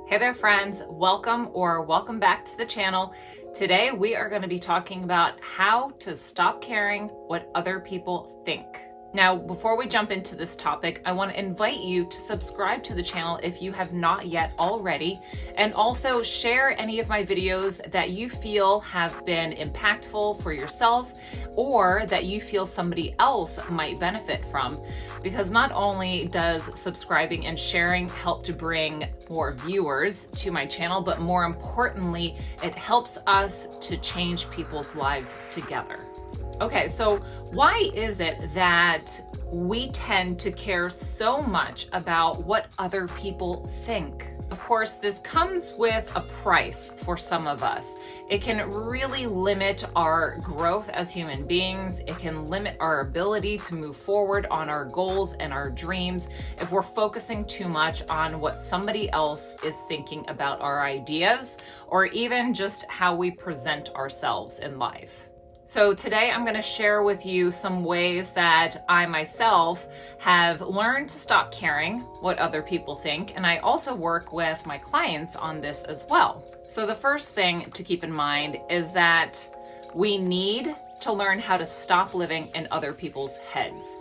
Hey there friends, welcome back to the channel. Today we are going to be talking about how to stop caring what other people think. Now, before we jump into this topic, I want to invite you to subscribe to the channel if you have not yet already, and also share any of my videos that you feel have been impactful for yourself or that you feel somebody else might benefit from. Because not only does subscribing and sharing help to bring more viewers to my channel, but more importantly, it helps us to change people's lives together. Okay, so why is it that we tend to care so much about what other people think? Of course, this comes with a price for some of us. It can really limit our growth as human beings. It can limit our ability to move forward on our goals and our dreams if we're focusing too much on what somebody else is thinking about our ideas, or even just how we present ourselves in life. So today I'm going to share with you some ways that I myself have learned to stop caring what other people think, and I also work with my clients on this as well. So the first thing to keep in mind is that we need to learn how to stop living in other people's heads.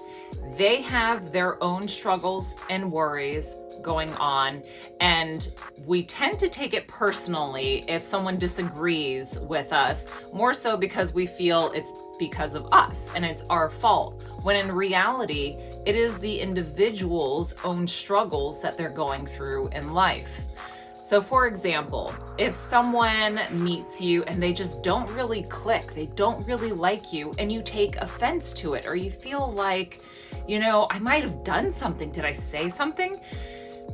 They have their own struggles and worries going on, and we tend to take it personally if someone disagrees with us, more so because we feel it's because of us and it's our fault, when in reality it is the individual's own struggles that they're going through in life. So for example, if someone meets you and they just don't really click, they don't really like you, and you take offense to it, or you feel like, I might have done something, did I say something?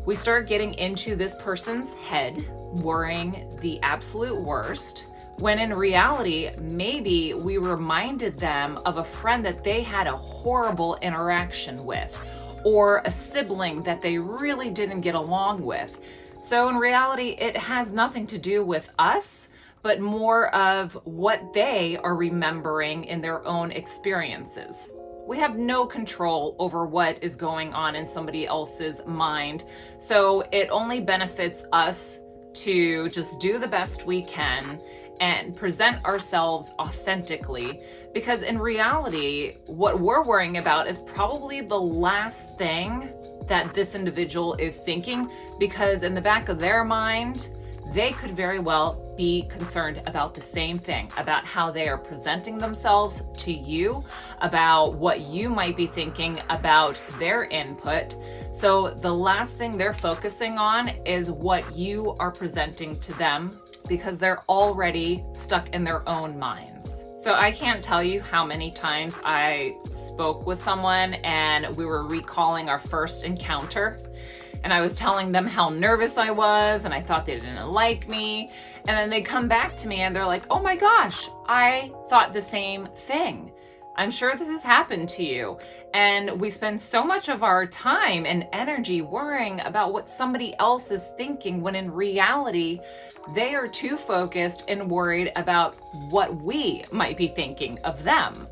We start getting into this person's head, worrying the absolute worst, when in reality, maybe we reminded them of a friend that they had a horrible interaction with, or a sibling that they really didn't get along with. So in reality, it has nothing to do with us, but more of what they are remembering in their own experiences. We have no control over what is going on in somebody else's mind, so it only benefits us to just do the best we can and present ourselves authentically, because in reality, what we're worrying about is probably the last thing that this individual is thinking, because in the back of their mind, they could very well be concerned about the same thing, about how they are presenting themselves to you, about what you might be thinking about their input. So the last thing they're focusing on is what you are presenting to them, because they're already stuck in their own minds. So I can't tell you how many times I spoke with someone and we were recalling our first encounter, and I was telling them how nervous I was and I thought they didn't like me. And then they come back to me and they're like, oh my gosh, I thought the same thing. I'm sure this has happened to you. And we spend so much of our time and energy worrying about what somebody else is thinking, when in reality, they are too focused and worried about what we might be thinking of them.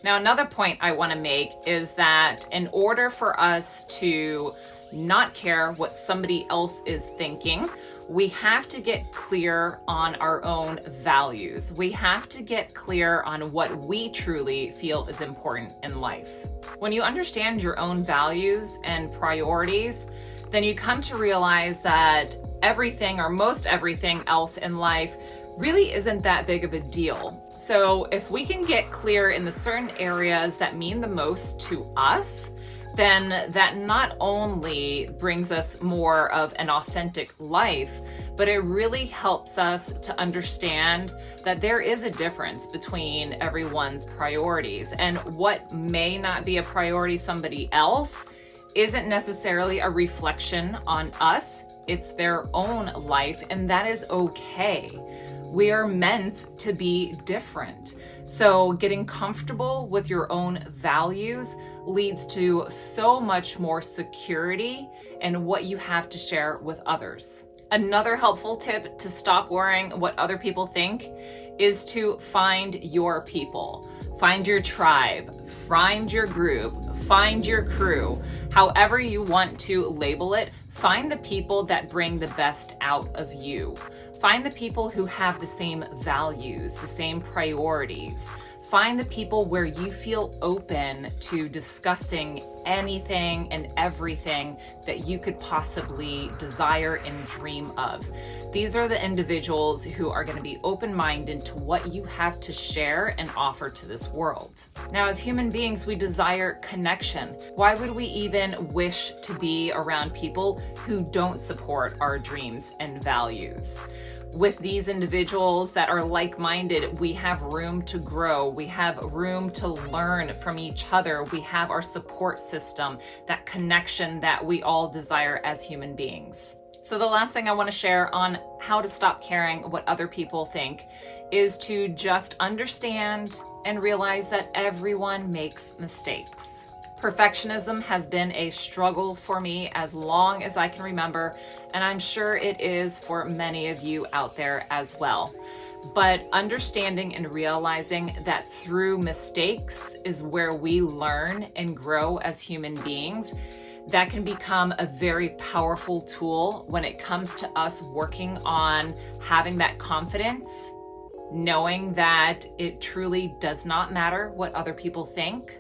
Now, another point I want to make is that in order for us to not care what somebody else is thinking, we have to get clear on our own values. We have to get clear on what we truly feel is important in life. When you understand your own values and priorities, then you come to realize that everything, or most everything else in life, really isn't that big of a deal. So if we can get clear in the certain areas that mean the most to us, then that not only brings us more of an authentic life, but it really helps us to understand that there is a difference between everyone's priorities, and what may not be a priority somebody else isn't necessarily a reflection on us. It's their own life, and that is okay. We are meant to be different. So getting comfortable with your own values leads to so much more security in what you have to share with others. Another helpful tip to stop worrying what other people think is to find your people. Find your tribe, find your group, find your crew, however you want to label it. Find the people that bring the best out of you. Find the people who have the same values, the same priorities. Find the people where you feel open to discussing anything and everything that you could possibly desire and dream of. These are the individuals who are going to be open-minded to what you have to share and offer to this world. Now, as human beings, we desire connection. Why would we even wish to be around people who don't support our dreams and values? With these individuals that are like-minded, we have room to grow. We have room to learn from each other. We have our support system, that connection that we all desire as human beings. So the last thing I want to share on how to stop caring what other people think is to just understand and realize that everyone makes mistakes. Perfectionism has been a struggle for me as long as I can remember, and I'm sure it is for many of you out there as well. But understanding and realizing that through mistakes is where we learn and grow as human beings, that can become a very powerful tool when it comes to us working on having that confidence, knowing that it truly does not matter what other people think.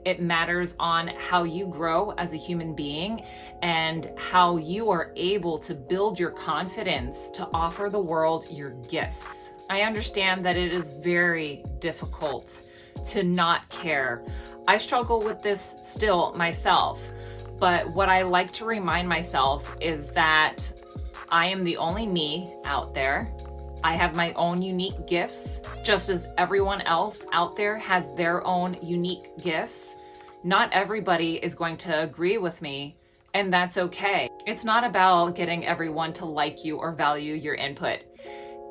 It matters on how you grow as a human being and how you are able to build your confidence to offer the world your gifts. I understand that it is very difficult to not care. I struggle with this still myself, but what I like to remind myself is that I am the only me out there. I have my own unique gifts, just as everyone else out there has their own unique gifts. Not everybody is going to agree with me, and that's okay. It's not about getting everyone to like you or value your input.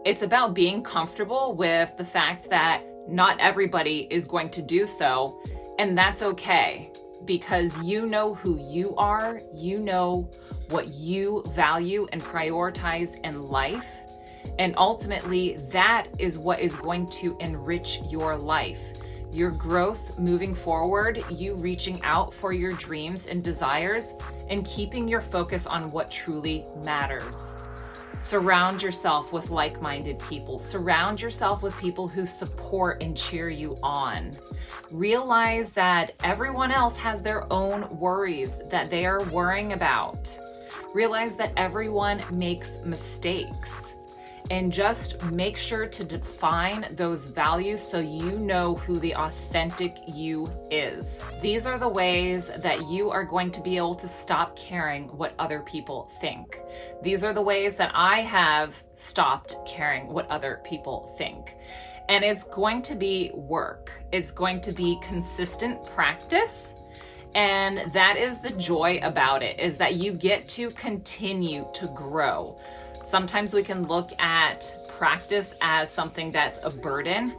It's about being comfortable with the fact that not everybody is going to do so, and that's okay, because you know who you are, you know what you value and prioritize in life. And ultimately, that is what is going to enrich your life. Your growth moving forward, you reaching out for your dreams and desires, and keeping your focus on what truly matters. Surround yourself with like-minded people. Surround yourself with people who support and cheer you on. Realize that everyone else has their own worries that they are worrying about. Realize that everyone makes mistakes. And just make sure to define those values so you know who the authentic you is. These are the ways that you are going to be able to stop caring what other people think. These are the ways that I have stopped caring what other people think. And it's going to be work. It's going to be consistent practice. And that is the joy about it, is that you get to continue to grow. Sometimes we can look at practice as something that's a burden,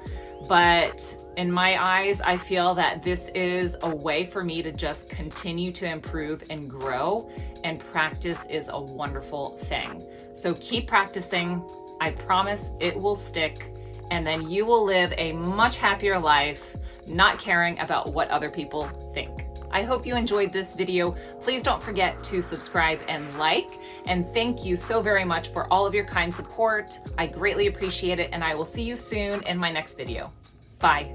but in my eyes, I feel that this is a way for me to just continue to improve and grow, and practice is a wonderful thing. So keep practicing. I promise it will stick, and then you will live a much happier life, not caring about what other people think. I hope you enjoyed this video. Please don't forget to subscribe and like, and thank you so very much for all of your kind support. I greatly appreciate it, and I will see you soon in my next video. Bye.